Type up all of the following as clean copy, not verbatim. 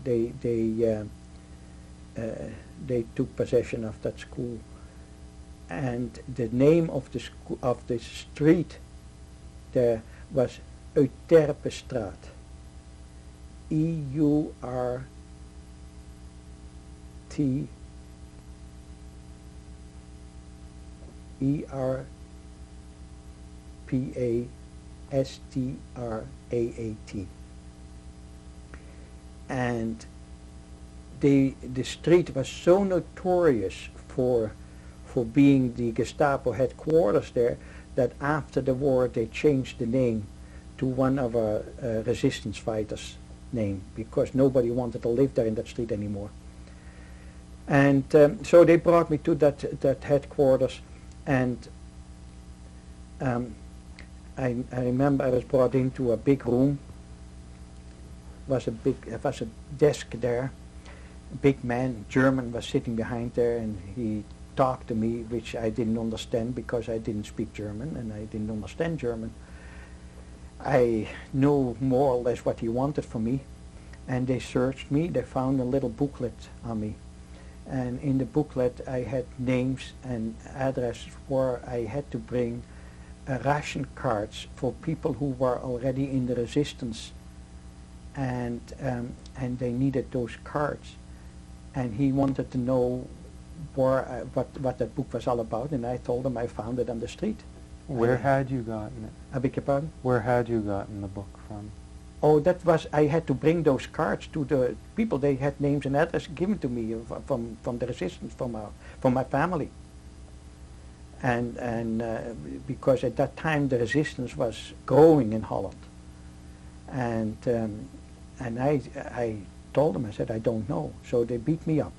they took possession of that school, and the name of the of the street there was Euterpestraat. Euterpestraat. And the street was so notorious for being the Gestapo headquarters there that after the war they changed the name to one of our resistance fighters' name, because nobody wanted to live there in that street anymore. And so they brought me to that headquarters, and I remember I was brought into a big room. There was a desk there. A big man, German, was sitting behind there, and he talked to me, which I didn't understand because I didn't speak German and I didn't understand German. I knew more or less what he wanted from me, and they searched me. They found a little booklet on me, and in the booklet I had names and addresses where I had to bring ration cards for people who were already in the resistance, and they needed those cards, and he wanted to know what that book was all about, and I told him I found it on the street. Where had you gotten it? I beg your pardon? Where had you gotten the book from? Oh, that was, I had to bring those cards to the people. They had names and addresses given to me from the resistance, from my family. And because at that time the resistance was growing in Holland. And I told them, I said, I don't know. So they beat me up.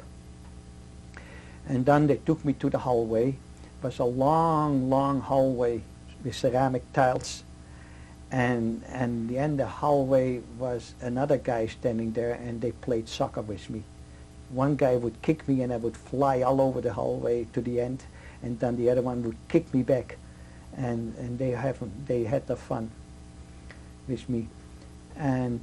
And then they took me to the hallway. It was a long, long hallway with ceramic tiles. And in the end of the hallway was another guy standing there, and they played soccer with me. One guy would kick me and I would fly all over the hallway to the end, and then the other one would kick me back. And they had their fun with me. And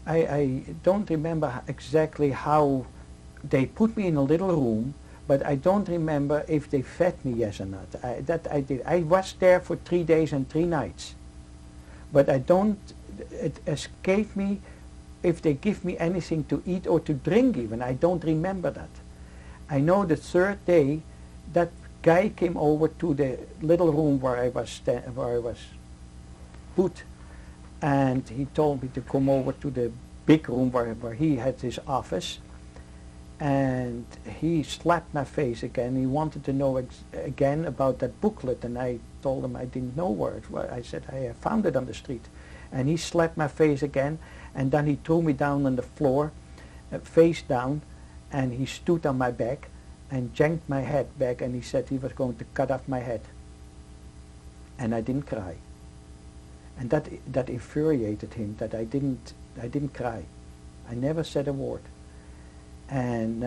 I don't remember exactly how they put me in a little room, but I don't remember if they fed me, yes or not. That I did. I was there for 3 days and 3 nights, but it escaped me if they give me anything to eat or to drink even. I don't remember that. I know the 3rd day, that guy came over to the little room where I was put, and he told me to come over to the big room where he had his office, and he slapped my face again. He wanted to know again about that booklet, and I told him I didn't know where it was. I said I found it on the street, and he slapped my face again, and then he threw me down on the floor, face down, and he stood on my back and janked my head back, and he said he was going to cut off my head. And I didn't cry. And that infuriated him, that I didn't cry. I never said a word. And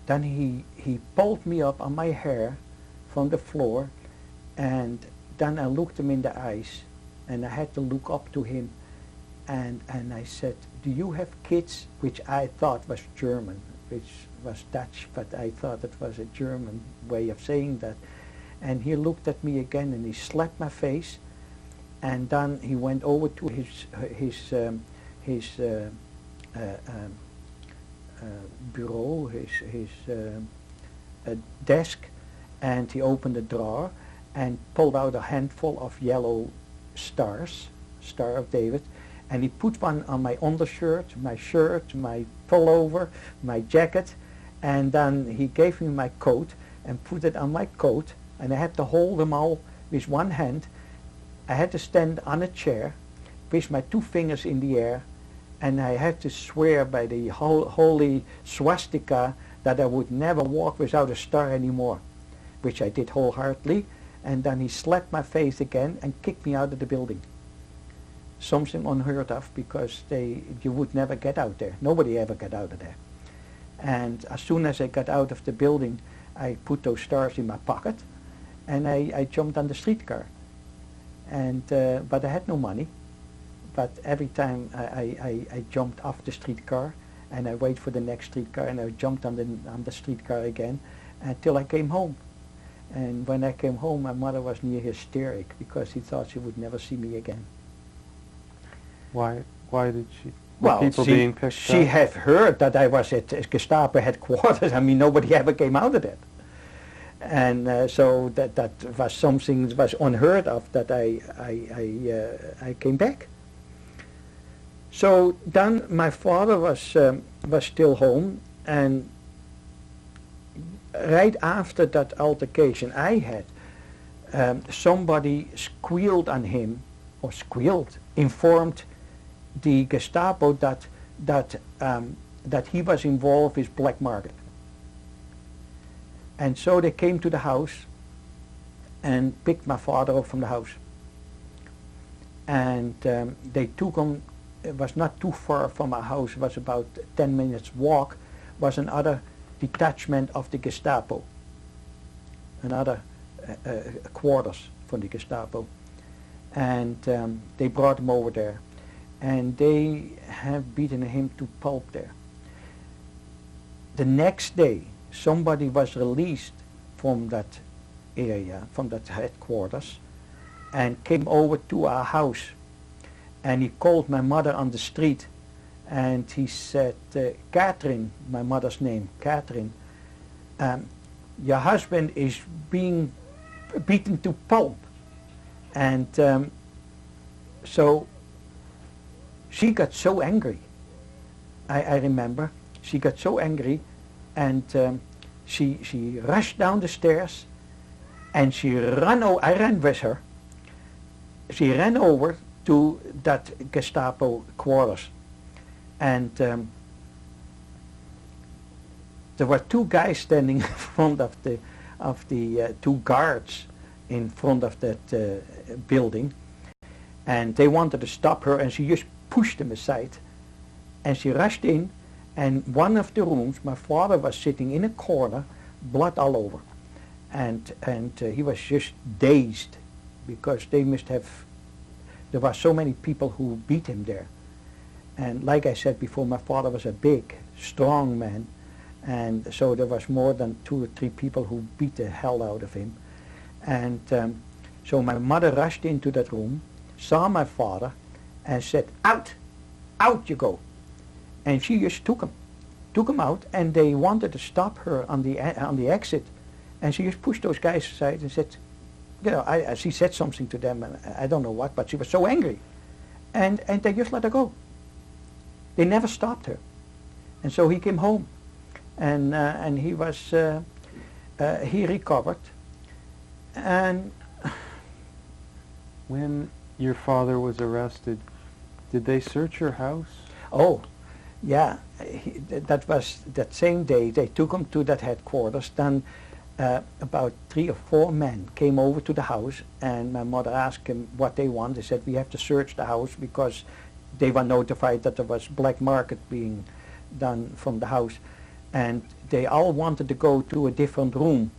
then he pulled me up on my hair from the floor, and then I looked him in the eyes, and I had to look up to him, and I said, do you have kids? Which I thought was German, which was Dutch, but I thought it was a German way of saying that. And he looked at me again, and he slapped my face, and then he went over to his bureau, his desk, and he opened a drawer and pulled out a handful of yellow stars, Star of David, and he put one on my undershirt, my shirt, my pullover, my jacket, and then he gave me my coat and put it on my coat, and I had to hold them all with one hand. I had to stand on a chair with my 2 fingers in the air, and I had to swear by the holy swastika that I would never walk without a star anymore, which I did wholeheartedly. And then he slapped my face again and kicked me out of the building. Something unheard of, because you would never get out there. Nobody ever got out of there. And as soon as I got out of the building, I put those stars in my pocket, and I jumped on the streetcar. And but I had no money, but every time I jumped off the streetcar, and I wait for the next streetcar, and I jumped on the streetcar again, until I came home. And when I came home, my mother was near hysteric because she thought she would never see me again. Why did she? Well, People being picked she up? had heard that I was at Gestapo headquarters. I mean, nobody ever came out of that. And so that was something that was unheard of, that I came back. So then my father was still home, and right after that altercation I had, somebody squealed on him, or informed the Gestapo that he was involved with black market. And so they came to the house and picked my father up from the house. And they took him. It was not too far from our house. It was about 10 minutes walk. Was another detachment of the Gestapo. Another quarters from the Gestapo. And they brought him over there. And they have beaten him to pulp there. The next day, somebody was released from that area, from that headquarters, and came over to our house. And he called my mother on the street, and he said, Catherine, my mother's name, Catherine, your husband is being beaten to pulp. And so she got so angry. I remember she got so angry, and she rushed down the stairs, and she ran. I ran with her. She ran over to that Gestapo quarters, and there were two guys standing in front of the two guards in front of that building, and they wanted to stop her, and she just pushed them aside, and she rushed in, and one of the rooms, my father was sitting in a corner, blood all over, and he was just dazed, because they must have, there were so many people who beat him there. And like I said before, my father was a big, strong man, and so there was more than 2 or 3 people who beat the hell out of him. And so my mother rushed into that room, saw my father, and said, out you go. And she just took him out, and they wanted to stop her on the exit, and she just pushed those guys aside and said, you know, she said something to them, and I don't know what, but she was so angry, and they just let her go. They never stopped her, and so he came home, and he was he recovered, and when your father was arrested, did they search your house? Oh, yeah, that was that same day. They took him to that headquarters. Then about 3 or 4 men came over to the house, and my mother asked him what they want. They said, we have to search the house because they were notified that there was black market being done from the house. And they all wanted to go to a different room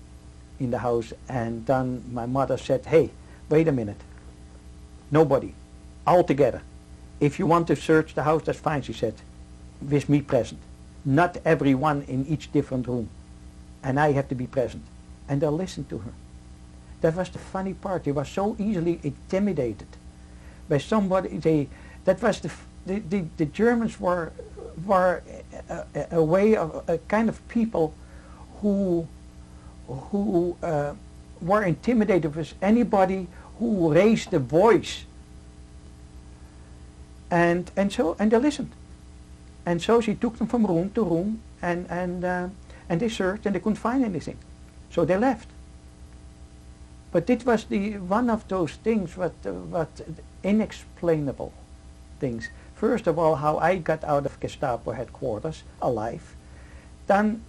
in the house. And then my mother said, hey, wait a minute. Nobody. All together. If you want to search the house, that's fine, she said, with me present. Not everyone in each different room. And I have to be present. And they listened to her. That was the funny part. They were so easily intimidated by somebody. The Germans were a way of a kind of people who were intimidated with anybody who raised the voice. And they listened. And so she took them from room to room, and they searched, and they couldn't find anything. So they left. But it was one of those things, what inexplainable things. First of all, how I got out of Gestapo headquarters alive. Then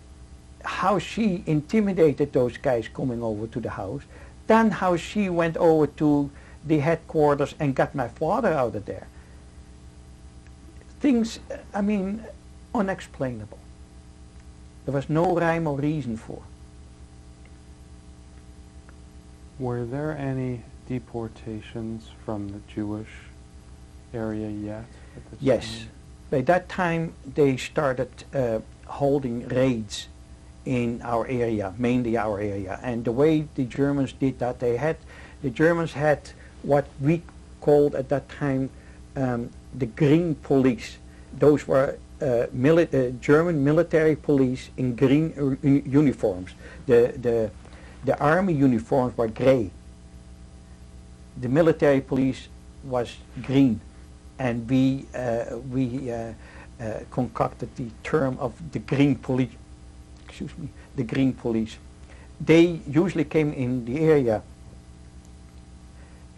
how she intimidated those guys coming over to the house. Then how she went over to the headquarters and got my father out of there. Things, I mean, unexplainable. There was no rhyme or reason for. Were there any deportations from the Jewish area yet? At this Yes. time? By that time, they started holding raids in our area, mainly our area. And the way the Germans did that, the Germans had what we called at that time the green police. Those were German military police in green uniforms. The army uniforms were gray. The military police was green, and we concocted the term of the green police. Excuse me, the green police. They usually came in the area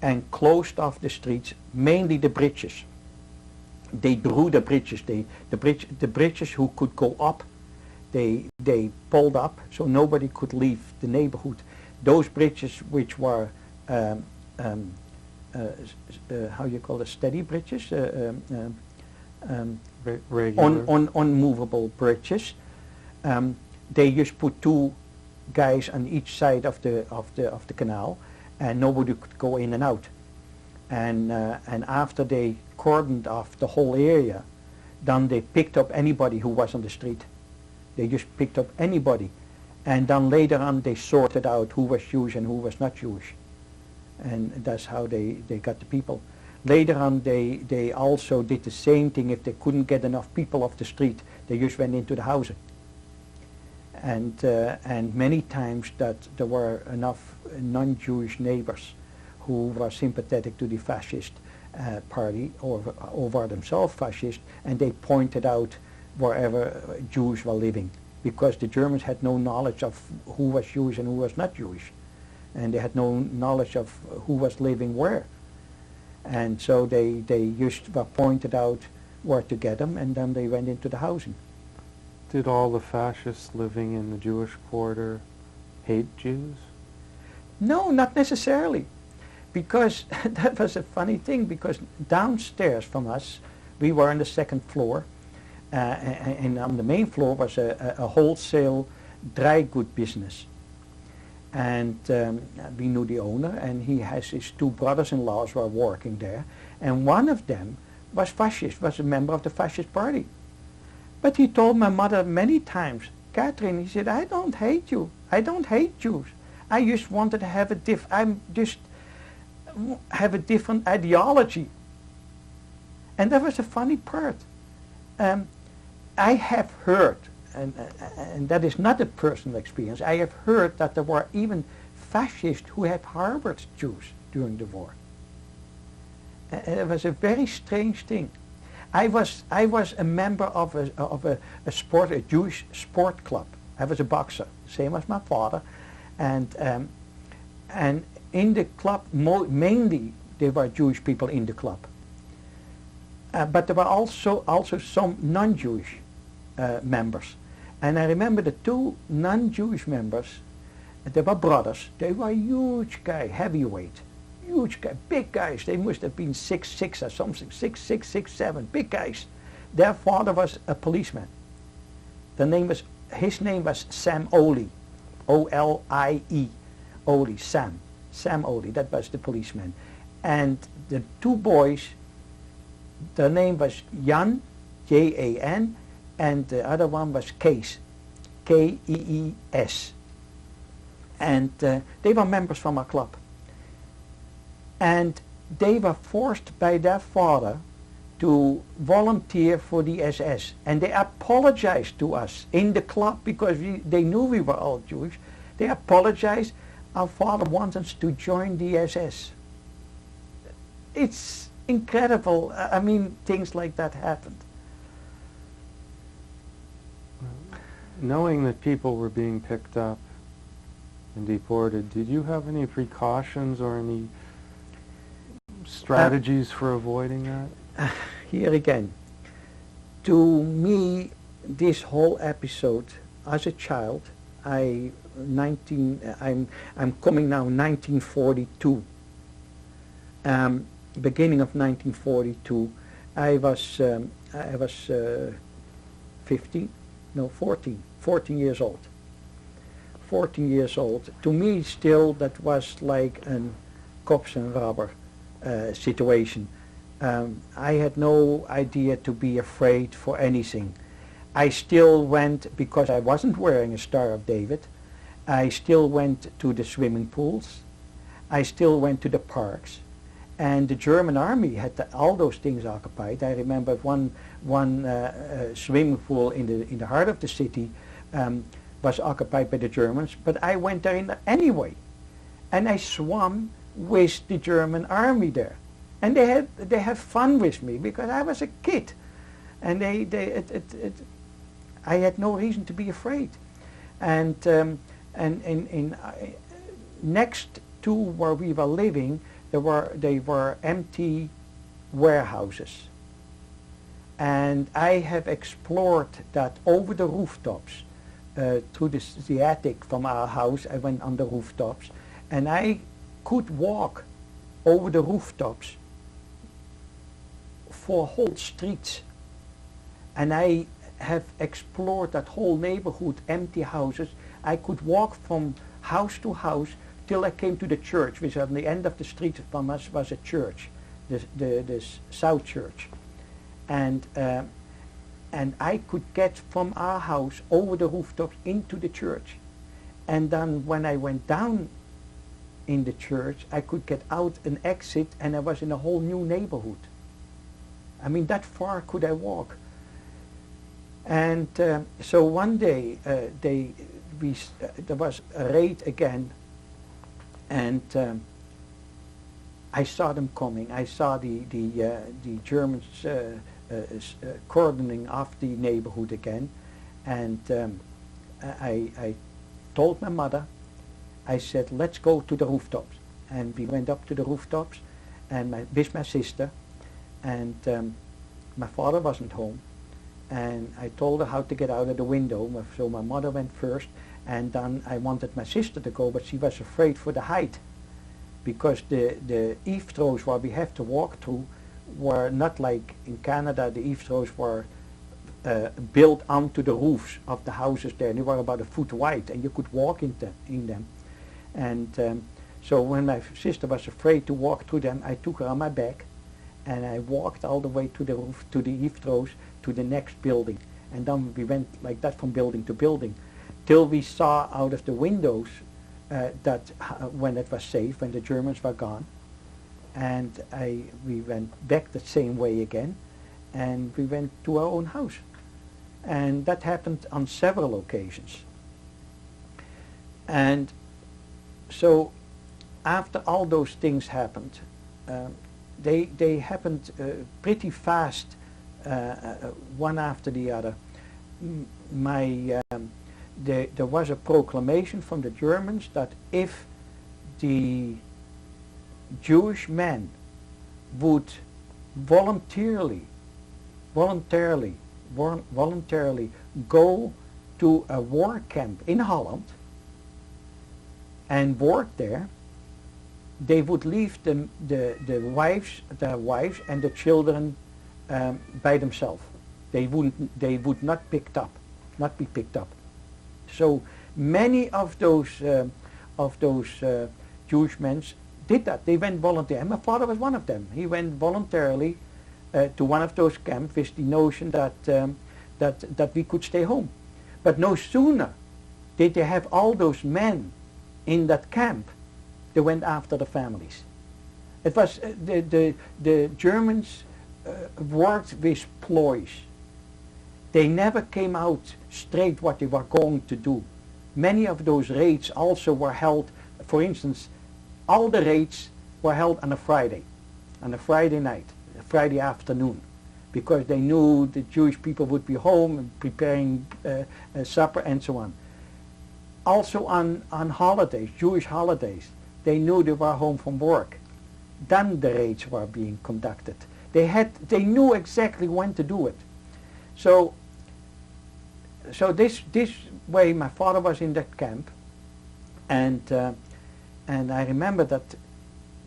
and closed off the streets, mainly the bridges. They drew the bridges. The bridges who could go up, they pulled up so nobody could leave the neighborhood. Those bridges which were how you call it, steady bridges, Regular. unmovable bridges. They just put two guys on each side of the canal, and nobody could go in and out. And after they cordoned off the whole area, then they picked up anybody who was on the street. They just picked up anybody, and then later on they sorted out who was Jewish and who was not Jewish, and that's how they got the people. Later on they also did the same thing. If they couldn't get enough people off the street, they just went into the housing. And many times that there were enough non-Jewish neighbors who were sympathetic to the fascist party, or were themselves fascist, and they pointed out wherever Jews were living, because the Germans had no knowledge of who was Jewish and who was not Jewish, and they had no knowledge of who was living where. And so they just were pointed out where to get them, and then they went into the housing. Did all the fascists living in the Jewish quarter hate Jews? No, not necessarily, because that was a funny thing, because downstairs from us, we were on the second floor, and on the main floor was a wholesale dry good business. And we knew the owner, and he has his two brothers-in-laws were working there, and one of them was fascist, was a member of the fascist party. But he told my mother many times, Catherine, he said, I don't hate you. I don't hate Jews. I just wanted to have a different ideology. And that was a funny part. I have heard, and that is not a personal experience, I have heard that there were even fascists who had harbored Jews during the war. It was a very strange thing. I was a member of a Jewish sport club. I was a boxer, same as my father, and in the club mainly there were Jewish people in the club, but there were also some non-Jewish members. And I remember the two non-Jewish members. They were brothers. They were huge guy, heavyweight. Huge guy, big guys. They must have been 6'6" or something, 6'6", 6'7", big guys. Their father was a policeman. His name was Sam Olie, O-L-I-E, Olie, Sam Olie. That was the policeman. And the two boys, their name was Jan, J-A-N, and the other one was Kees, K-E-E-S. And they were members from our club. And they were forced by their father to volunteer for the SS. And they apologized to us in the club, because they knew we were all Jewish. They apologized. Our father wants us to join the SS. It's incredible. I mean, things like that happened. Knowing that people were being picked up and deported, did you have any precautions or any strategies for avoiding that? Here again, to me, this whole episode, as a child, I'm coming now 1942. Beginning of 1942, I was 14 years old. 14 years old. To me, still, that was like a cops and robber situation. I had no idea to be afraid for anything. I still went, because I wasn't wearing a Star of David, I still went to the swimming pools, I still went to the parks, and the German army had all those things occupied. I remember one swimming pool in the heart of the city was occupied by the Germans, but I went there anyway, and I swam with the German army there, and they had fun with me because I was a kid, and I had no reason to be afraid, and next to where we were living, they were empty warehouses, and I have explored that over the rooftops. Through the attic from our house, I went on the rooftops, and I could walk over the rooftops for whole streets, and I have explored that whole neighborhood, empty houses. I could walk from house to house till I came to the church, which on the end of the street from us was a church, the South Church, and I could get from our house over the rooftops into the church, and then when I went down in the church, I could get out an exit, and I was in a whole new neighborhood. I mean, that far could I walk. And so one day there was a raid again, and I saw them coming. I saw the Germans cordoning off the neighborhood again, and I told my mother. I said, let's go to the rooftops, and we went up to the rooftops, and with my sister, and my father wasn't home, and I told her how to get out of the window. So my mother went first, and then I wanted my sister to go, but she was afraid for the height, because the eave throws where we have to walk through were not like in Canada. The eave throws were built onto the roofs of the houses there, and they were about a foot wide, and you could walk in them. And so when my sister was afraid to walk through them, I took her on my back, and I walked all the way to the roof, to the eave throws, to the next building, and then we went like that from building to building, till we saw out of the windows that when it was safe, when the Germans were gone, and we went back the same way again, and we went to our own house, and that happened on several occasions. And so after all those things happened, they happened pretty fast, one after the other. There was a proclamation from the Germans that if the Jewish men would voluntarily go to a war camp in Holland and work there, they would leave their wives and the children by themselves. They would not be picked up. So many of those Jewish men did that. They went voluntarily. And my father was one of them. He went voluntarily to one of those camps with the notion that we could stay home. But no sooner did they have all those men in that camp, they went after the families. It was the Germans worked with ploys. They never came out straight what they were going to do. Many of those raids also were held, for instance, all the raids were held on a Friday night, a Friday afternoon, because they knew the Jewish people would be home and preparing supper and so on. Also on holidays, Jewish holidays, they knew they were home from work. Then the raids were being conducted. They knew exactly when to do it. So this way, my father was in that camp, and I remember that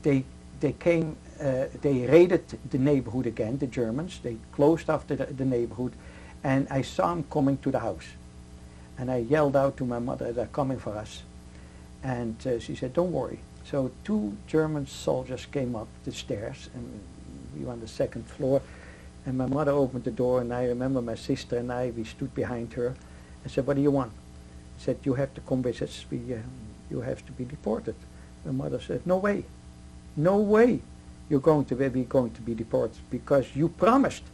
they came, they raided the neighborhood again, the Germans. They closed off the neighborhood, and I saw them coming to the house, and I yelled out to my mother, "They're coming for us," and she said, "Don't worry." So 2 German soldiers came up the stairs, and we were on the second floor, and my mother opened the door, and I remember my sister and I, we stood behind her and said, "What do you want?" She said, "You have to come with us, you have to be deported." My mother said, "No way, no way we're going to be deported, because you promised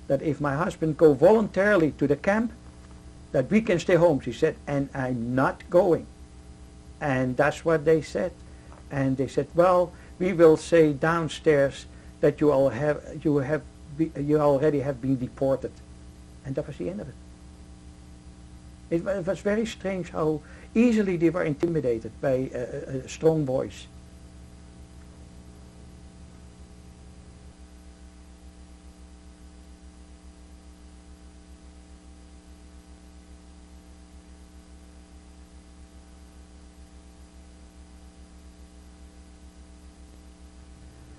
that if my husband go voluntarily to the camp, that we can stay home." She said, "And I'm not going." And that's what they said. And they said, "Well, we will say downstairs that you already have been deported." And that was the end of it. It was very strange how easily they were intimidated by a strong voice.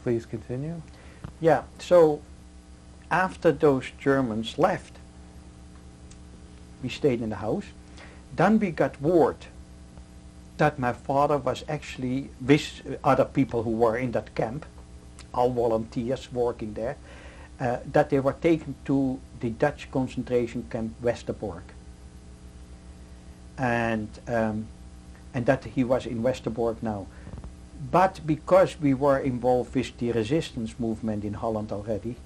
Please continue. Yeah, so after those Germans left, we stayed in the house. Then we got word that my father was actually with other people who were in that camp, all volunteers working there, that they were taken to the Dutch concentration camp Westerbork. And that he was in Westerbork now. But because we were involved with the resistance movement in Holland already,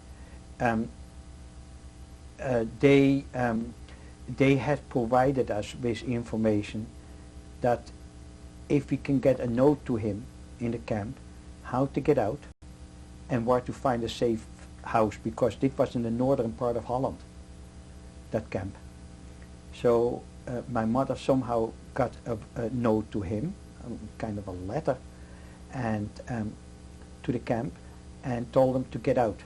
they had provided us with information that if we can get a note to him in the camp, how to get out and where to find a safe house, because this was in the northern part of Holland, that camp. So my mother somehow got a note to him, kind of a letter, and to the camp, and told them to get out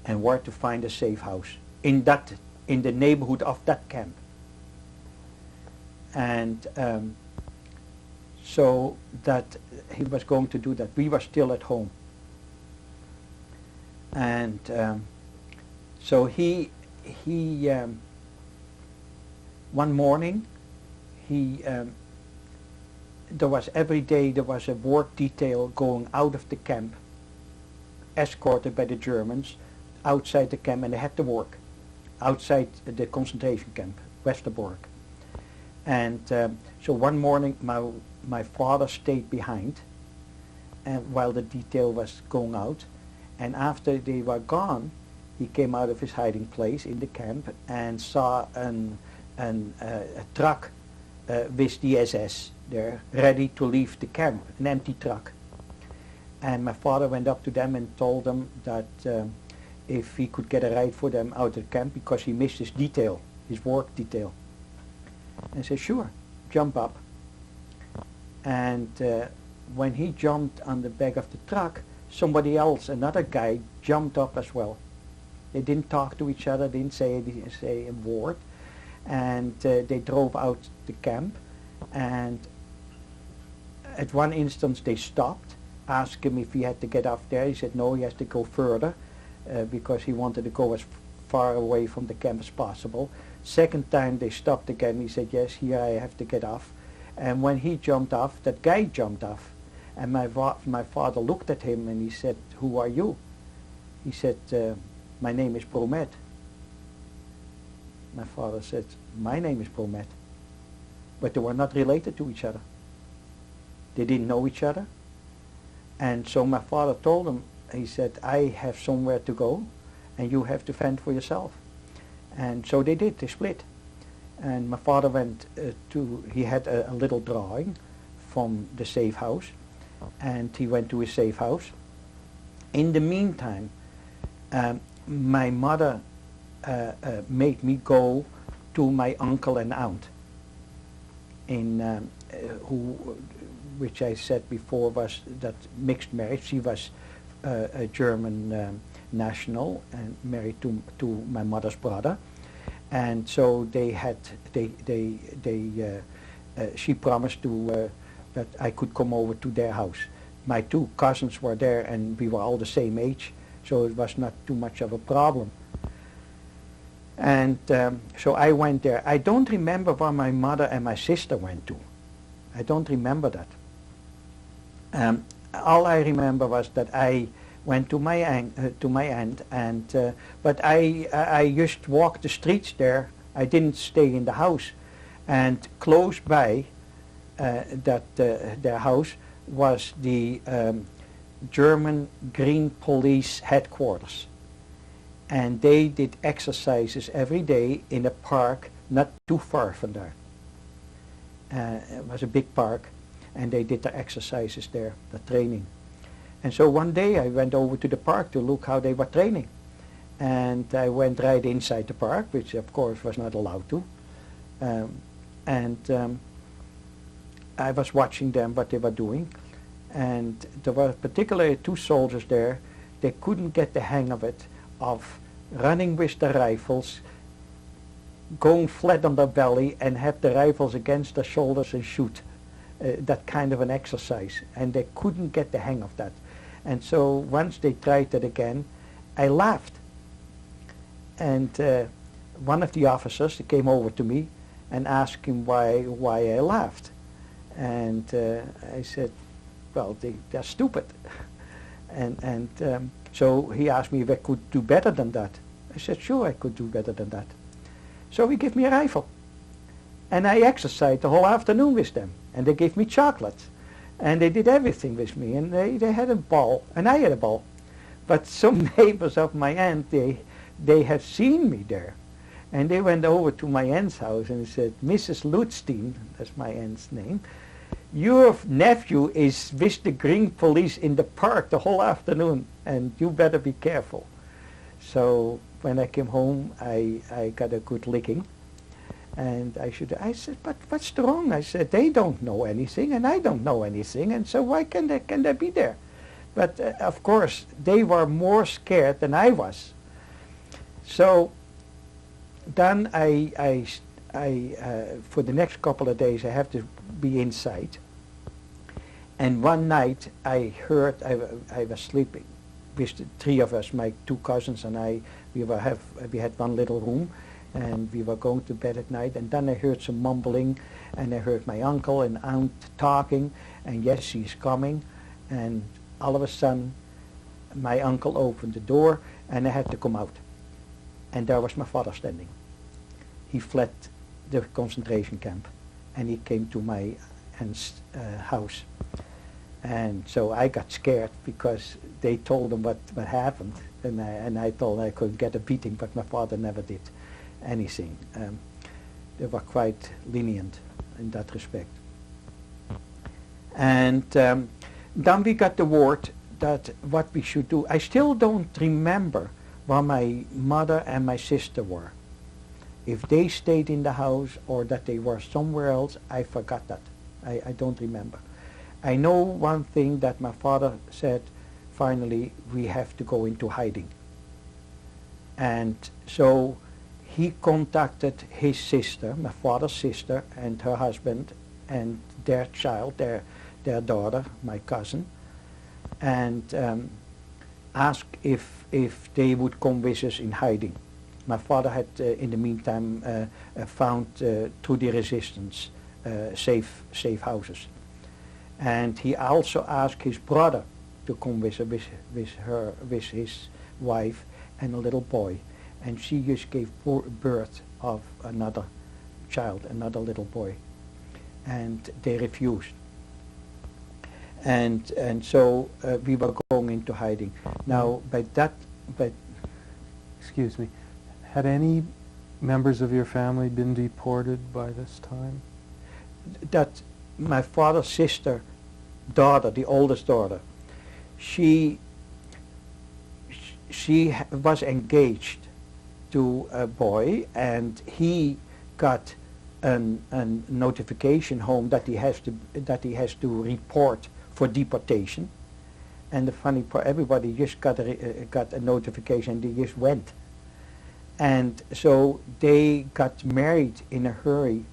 and where to find a safe house in the neighborhood of that camp. And so that he was going to do that. We were still at home, and so he one morning there was every day there was a work detail going out of the camp, escorted by the Germans outside the camp, and they had to work outside the concentration camp, Westerbork. And so one morning my father stayed behind, and while the detail was going out, and after they were gone, he came out of his hiding place in the camp and saw a truck with the SS there, ready to leave the camp, an empty truck. And my father went up to them and told them that if he could get a ride for them out of the camp, because he missed his detail, his work detail. And I said, "Sure, jump up." And when he jumped on the back of the truck, somebody else, another guy, jumped up as well. They didn't talk to each other, didn't say a word. And they drove out the camp, and at one instance they stopped, asked him if he had to get off there. He said no, he has to go further, because he wanted to go as far away from the camp as possible. Second time they stopped again. He said, "Yes, here I have to get off." And when he jumped off, that guy jumped off, and my father looked at him and he said, "Who are you?" He said, "My name is Bromet." My father said, "My name is Bromet." But they were not related to each other. They didn't know each other. And so my father told him, he said, "I have somewhere to go, and you have to fend for yourself." And so they did, they split. And my father went he had a little drawing from the safe house, and he went to his safe house. In the meantime, my mother made me go to my uncle and aunt, which I said before was that mixed marriage. She was a German national and married to my mother's brother, and so she promised that I could come over to their house. My two cousins were there, and we were all the same age, so it was not too much of a problem. And so I went there. I don't remember where my mother and my sister went to. I don't remember that. All I remember was that I went to my aunt, and but I just walked the streets there. I didn't stay in the house, and close by their house was the German Green Police headquarters, and they did exercises every day in a park not too far from there. It was a big park, and they did their exercises there, the training. And so one day I went over to the park to look how they were training, and I went right inside the park, which of course was not allowed to, and I was watching them what they were doing, and there were particularly two soldiers there. They couldn't get the hang of it, of running with the rifles, going flat on their belly and have the rifles against their shoulders and shoot. That kind of an exercise, and they couldn't get the hang of that. And so once they tried that again, I laughed. And one of the officers came over to me and asked him why I laughed. And I said, well, they're stupid. And so he asked me if I could do better than that. I said, sure, I could do better than that. So he gave me a rifle. And I exercised the whole afternoon with them. And they gave me chocolates. And they did everything with me. And they had a ball. And I had a ball. But some neighbors of my aunt, they had seen me there. And they went over to my aunt's house and said, Mrs. Lutstein, that's my aunt's name, your nephew is with the Green Police in the park the whole afternoon, and you better be careful. So when I came home, I got a good licking. And I said, but what's wrong? I said, they don't know anything, and I don't know anything, and so why can they be there? But of course, they were more scared than I was. So then I for the next couple of days, I have to be inside. And one night I heard, I was sleeping with the three of us, my two cousins and I. We had one little room, and we were going to bed at night. And then I heard some mumbling, and I heard my uncle and aunt talking, and yes, she's coming. And all of a sudden, my uncle opened the door, and I had to come out. And there was my father standing. He fled the concentration camp, and he came to my aunt's house. And so I got scared because they told him what happened, and I thought I could get a beating, but my father never did anything. They were quite lenient in that respect. And then we got the word that what we should do. I still don't remember where my mother and my sister were. If they stayed in the house or that they were somewhere else, I forgot that. I don't remember. I know one thing, that my father said, finally, we have to go into hiding. And so he contacted his sister, my father's sister, and her husband, and their child, their daughter, my cousin, and asked if they would come with us in hiding. My father had, in the meantime, found through the resistance safe houses. And he also asked his brother to come with his wife and a little boy. And she just gave birth of another child, another little boy. And they refused. And so we were going into hiding. Now, excuse me, had any members of your family been deported by this time? That my father's sister, daughter, the oldest daughter, she was engaged to a boy, and he got a notification home that he has to report for deportation. And the funny part, everybody just got a notification, they just went. And so they got married in a hurry.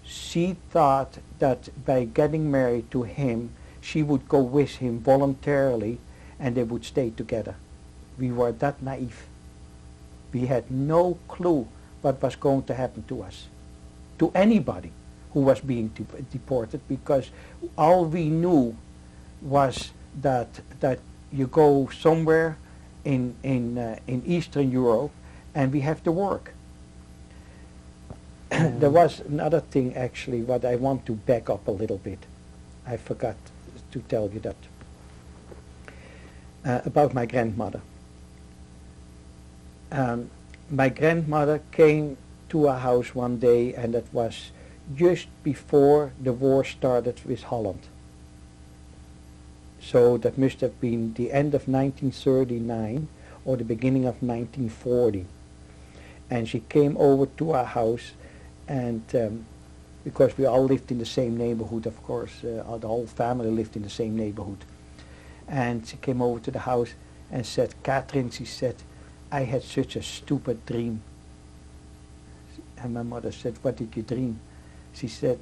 She thought that by getting married to him, she would go with him voluntarily and they would stay together. We were that naive. We had no clue what was going to happen to us, to anybody who was being deported, because all we knew was that you go somewhere in Eastern Europe, and we have to work. There was another thing actually what I want to back up a little bit. I forgot to tell you that. About my grandmother. My grandmother came to our house one day, and it was just before the war started with Holland. So that must have been the end of 1939 or the beginning of 1940. And she came over to our house, and because we all lived in the same neighborhood, of course, the whole family lived in the same neighborhood. And she came over to the house and said, "Catherine," she said, "I had such a stupid dream." And my mother said, "What did you dream?" She said,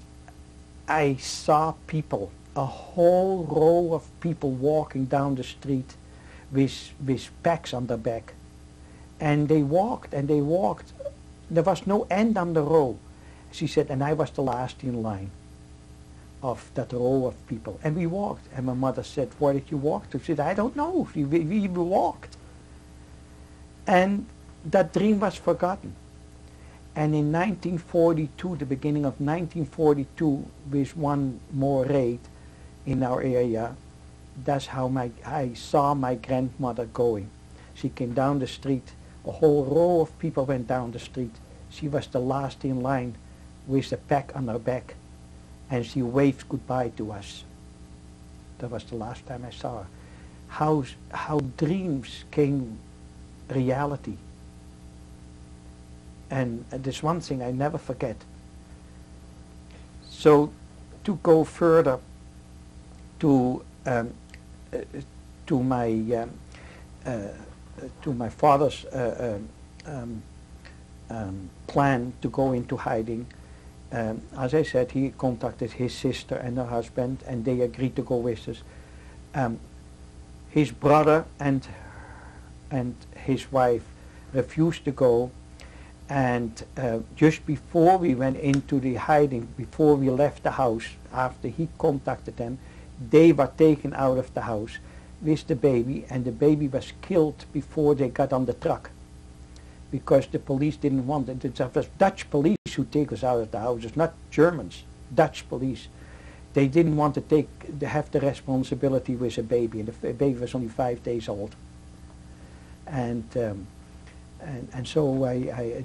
"I saw people, a whole row of people walking down the street with packs on their back. And they walked and they walked. There was no end on the row." She said, "And I was the last in line of that row of people. And we walked." And my mother said, "Where did you walk to?" She said, "I don't know. We walked." And that dream was forgotten. And in 1942, the beginning of 1942, with one more raid in our area, that's how I saw my grandmother going. She came down the street. A whole row of people went down the street. She was the last in line with a pack on her back, and she waved goodbye to us. That was the last time I saw her. How dreams came reality. And there's one thing I never forget. So to go further to my father's plan to go into hiding, as I said, he contacted his sister and her husband, and they agreed to go with us. His brother and his wife refused to go, and just before we went into the hiding, before we left the house, after he contacted them, they were taken out of the house with the baby, and the baby was killed before they got on the truck, because the police didn't want it. It was Dutch police who take us out of the houses, not Germans, Dutch police. They didn't want to have the responsibility with a baby, and the baby was only 5 days old. And so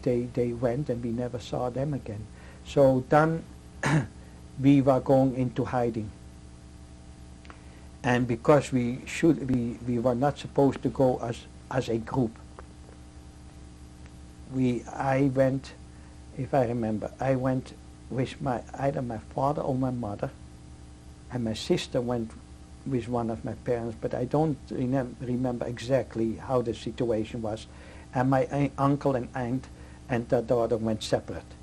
they went, and we never saw them again. So then we were going into hiding. And because we were not supposed to go as a group. I went, if I remember, I went with either my father or my mother, and my sister went with one of my parents, but I don't remember exactly how the situation was. And my uncle and aunt and their daughter went separate.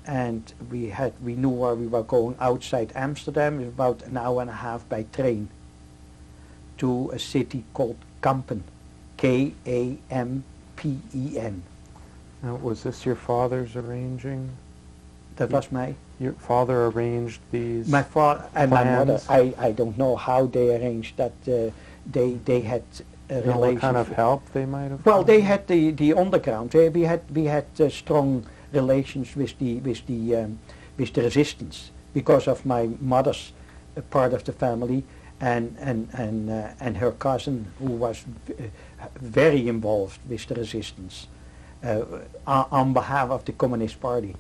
And we knew where we were going outside Amsterdam. It was about an hour and a half by train to a city called Kampen, K-A-M-P-E-N. Now, was this your father's arranging? That was my... Your father arranged these My father and my mother, plans? I don't know how they arranged that. They had You know what kind of help they might have? Well, they gotten? had the underground. We had strong relations with the resistance because of my mother's part of the family, and her cousin, who was very involved with the resistance on behalf of the Communist Party.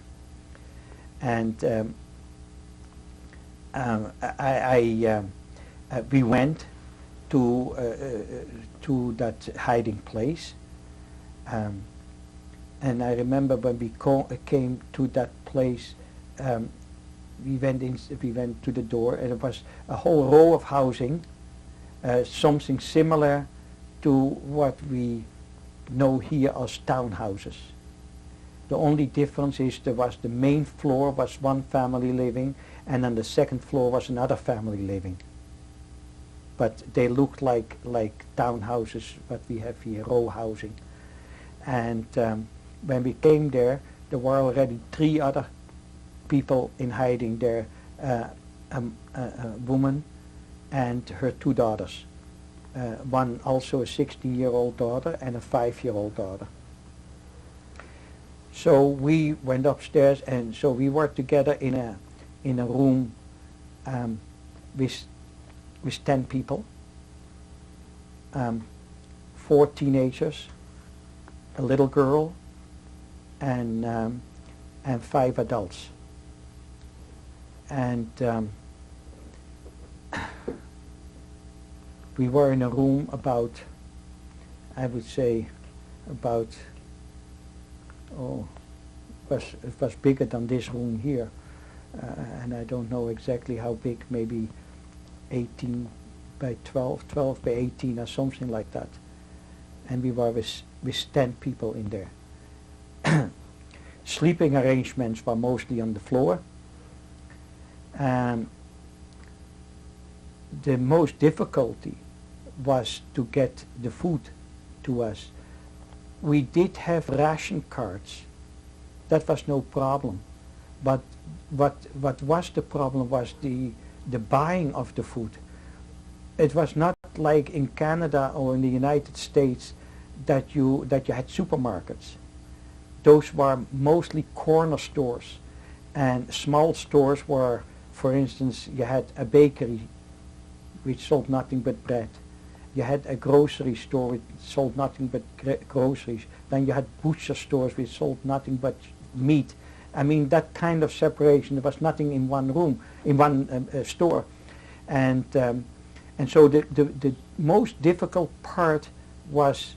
And we went to that hiding place, and I remember when we came to that place, we went to the door, and it was a whole row of housing, something similar to what we know here as townhouses. The only difference is there was the main floor was one family living, and on the second floor was another family living. But they looked like townhouses, what we have here, row housing. And when we came there were already 3 other people in hiding there, a woman and her 2 daughters. one also a 16-year-old daughter and a 5-year-old daughter. So we went upstairs, and so we were together in a room with 10 people, 4 teenagers, a little girl, and 5 adults. And we were in a room about, I would say, about, it was bigger than this room here, and I don't know exactly how big, maybe 18 by 12, 12 by 18 or something like that. And we were with 10 people in there. Sleeping arrangements were mostly on the floor. The most difficulty was to get the food to us. We did have ration cards. That was no problem. But what was the problem was the buying of the food. It was not like in Canada or in the United States that you had supermarkets. Those were mostly corner stores, and small stores were, for instance, you had a bakery which sold nothing but bread. You had a grocery store which sold nothing but groceries. Then you had butcher stores which sold nothing but meat. I mean, that kind of separation. There was nothing in one room, in one store, and so the most difficult part was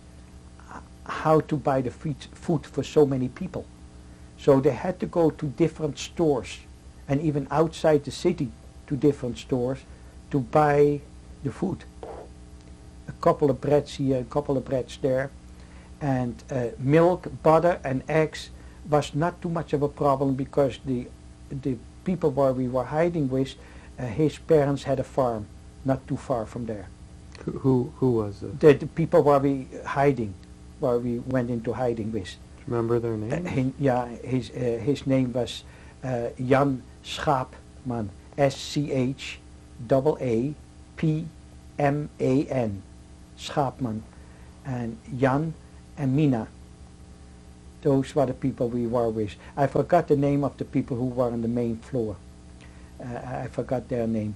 how to buy the food for so many people. So they had to go to different stores, and even outside the city to different stores to buy the food. A couple of breads here, a couple of breads there, and milk, butter and eggs was not too much of a problem, because the people where we were hiding with, his parents had a farm not too far from there. Who was it? The people where we went into hiding with. Do you remember their names? Yeah, his name was Jan Schaapman, S-C-H-A-A-P-M-A-N, Schaapman, and Jan and Mina. Those were the people we were with. I forgot the name of the people who were on the main floor. I forgot their name.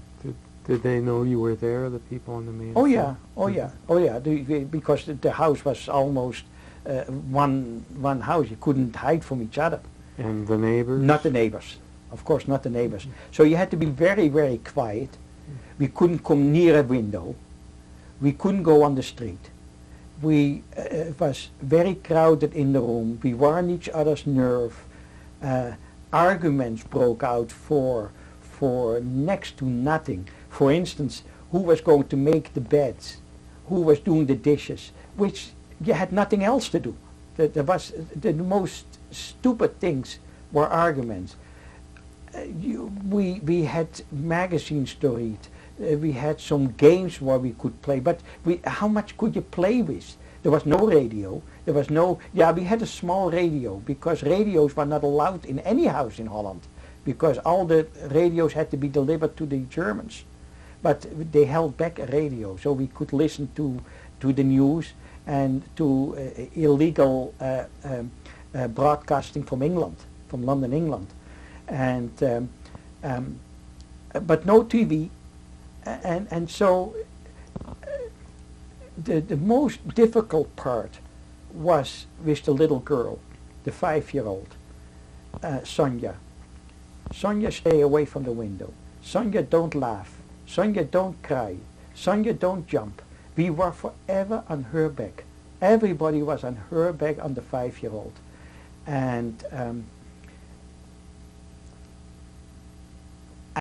Did they know you were there, the people on the main floor? Yeah, oh yeah. Because the house was almost one house. You couldn't hide from each other. And the neighbors? Not the neighbors. Of course, not the neighbors. So you had to be very, very quiet. We couldn't come near a window. We couldn't go on the street. It was very crowded in the room. We were on each other's nerve. Arguments broke out for next to nothing. For instance, who was going to make the beds? Who was doing the dishes? Which you had nothing else to do. There was the most stupid things were arguments. We had magazines to read. We had some games where we could play, but how much could you play with? There was no radio. There was no, we had a small radio, because radios were not allowed in any house in Holland, because all the radios had to be delivered to the Germans. But they held back a radio, so we could listen to the news and to illegal broadcasting from England, from London, England, and but no TV. And so the most difficult part was with the little girl, the 5-year-old, Sonja. Sonja, stay away from the window. Sonja, don't laugh. Sonja, don't cry. Sonja, don't jump. We were forever on her back. Everybody was on her back, on the 5-year-old. And